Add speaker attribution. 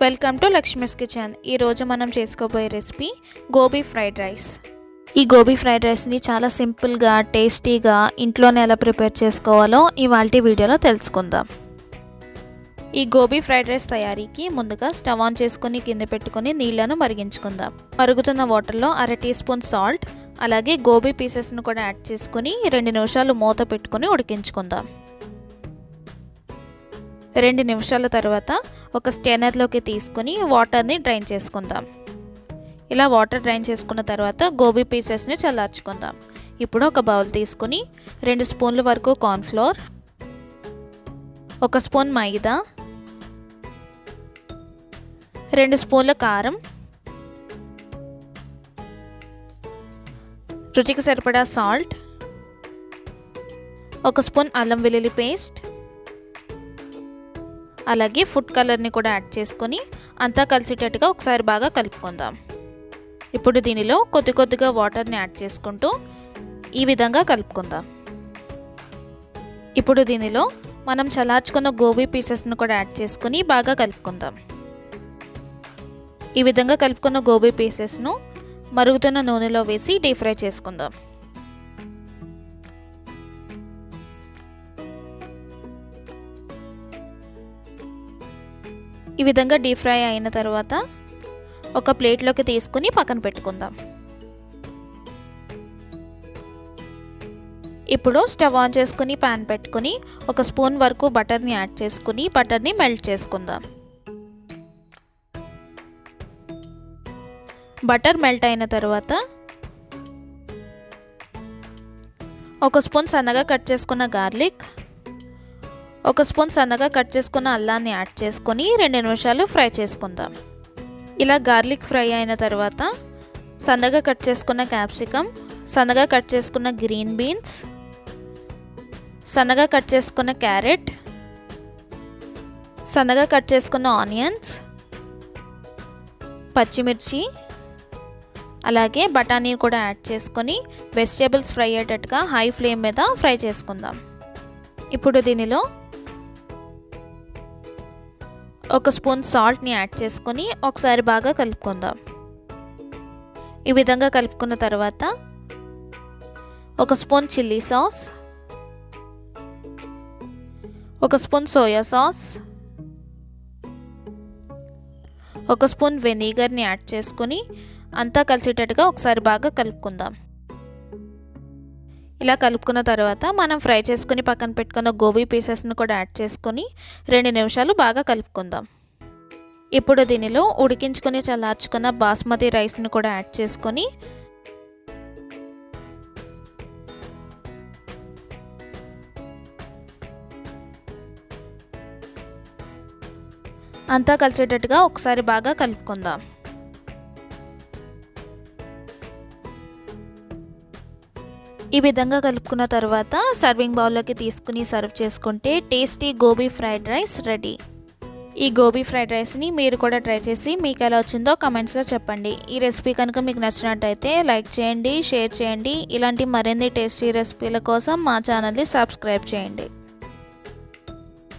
Speaker 1: Welcome to Lakshmi's kitchen. ఈరోజు మనం చేసుకోబోయే రెసిపీ గోబీ ఫ్రైడ్ రైస్. ఈ గోబీ ఫ్రైడ్ రైస్ని చాలా సింపుల్గా టేస్టీగా ఇంట్లోనే ఎలా ప్రిపేర్ చేసుకోవాలో ఇవాల్టి వీడియోలో తెలుసుకుందాం. ఈ గోబీ ఫ్రైడ్ రైస్ తయారీకి ముందుగా స్టవ్ ఆన్ చేసుకుని కింద పెట్టుకుని నీళ్లను మరిగించుకుందాం. మరుగుతున్న వాటర్లో 1/2 టీ స్పూన్ సాల్ట్ అలాగే గోబీ పీసెస్ను కూడా యాడ్ చేసుకుని 2 నిమిషాలు మూత పెట్టుకుని ఉడికించుకుందాం. 2 నిమిషాల తర్వాత ఒక స్ట్రైనర్లోకి తీసుకుని వాటర్ని డ్రైన్ చేసుకుందాం. ఇలా వాటర్ డ్రైన్ చేసుకున్న తర్వాత గోబీ పీసెస్ని చల్లార్చుకుందాం. ఇప్పుడు ఒక బౌల్ తీసుకుని 2 స్పూన్ల వరకు కార్న్ఫ్లోర్, 1 స్పూన్ మైదా, 2 స్పూన్ల కారం, రుచికి సరిపడా సాల్ట్, 1 స్పూన్ అల్లం వెల్లుల్లి పేస్ట్, అలాగే ఫుడ్ కలర్ని కూడా యాడ్ చేసుకొని అంతా కలిసేటట్టుగా ఒకసారి బాగా కలుపుకుందాం. ఇప్పుడు దీనిలో కొద్దిగా వాటర్ని యాడ్ చేసుకుంటూ ఈ విధంగా కలుపుకుందాం. ఇప్పుడు దీనిలో మనం చల్లార్చుకున్న గోబీ పీసెస్ను కూడా యాడ్ చేసుకొని బాగా కలుపుకుందాం. ఈ విధంగా కలుపుకున్న గోబీ పీసెస్ను మరుగుతున్న నూనెలో వేసి డీప్ ఫ్రై చేసుకుందాం. ఈ విధంగా డీప్ ఫ్రై అయిన తర్వాత ఒక ప్లేట్లోకి తీసుకుని పక్కన పెట్టుకుందాం. ఇప్పుడు స్టవ్ ఆన్ చేసుకుని పాన్ పెట్టుకుని 1 స్పూన్ వరకు బటర్ని యాడ్ చేసుకుని బటర్ని మెల్ట్ చేసుకుందాం. బటర్ మెల్ట్ అయిన తర్వాత 1 స్పూన్ సన్నగా కట్ చేసుకున్న గార్లిక్, 1 స్పూన్ సన్నగా కట్ చేసుకున్న అల్లాన్ని యాడ్ చేసుకొని 2 నిమిషాలు ఫ్రై చేసుకుందాం. ఇలా గార్లిక్ ఫ్రై అయిన తర్వాత సన్నగా కట్ చేసుకున్న క్యాప్సికమ్, సన్నగా కట్ చేసుకున్న గ్రీన్ బీన్స్, సన్నగా కట్ చేసుకున్న క్యారెట్, సన్నగా కట్ చేసుకున్న ఆనియన్స్, పచ్చిమిర్చి అలాగే బఠానీ కూడా యాడ్ చేసుకొని వెజిటేబుల్స్ ఫ్రై అయ్యేటట్టుగా హై ఫ్లేమ్ మీద ఫ్రై చేసుకుందాం. ఇప్పుడు దీనిలో 1 స్పూన్ సాల్ట్ని యాడ్ చేసుకొని ఒకసారి బాగా కలుపుకుందాం. ఈ విధంగా కలుపుకున్న తర్వాత 1 spoon chilli sauce, 1 spoon soya sauce, 1 spoon వెనిగర్ని యాడ్ చేసుకొని అంతా కలిసేటట్టుగా ఒకసారి బాగా కలుపుకుందాం. ఇలా కలుపుకున్న తర్వాత మనం ఫ్రై చేసుకుని పక్కన పెట్టుకున్న గోబీ పీసెస్ను కూడా యాడ్ చేసుకొని 2 నిమిషాలు బాగా కలుపుకుందాం. ఇప్పుడు దీనిలో ఉడికించుకొని చల్లార్చుకున్న బాస్మతి రైస్ను కూడా యాడ్ చేసుకొని అంతా కలిసేటట్టుగా ఒకసారి బాగా కలుపుకుందాం. ఈ విధంగా కలుపుకున్న తర్వాత సర్వింగ్ బౌల్లోకి తీసుకుని సర్వ్ చేసుకుంటే tasty gobi fried rice ready. ఈ గోబీ ఫ్రైడ్ రైస్ని మీరు కూడా ట్రై చేసి మీకు ఎలా వచ్చిందో కమెంట్స్లో చెప్పండి. ఈ రెసిపీ కనుక మీకు నచ్చినట్టయితే లైక్ చేయండి, షేర్ చేయండి. ఇలాంటి మరిన్ని టేస్టీ రెసిపీల కోసం మా ఛానల్ని సబ్స్క్రైబ్ చేయండి.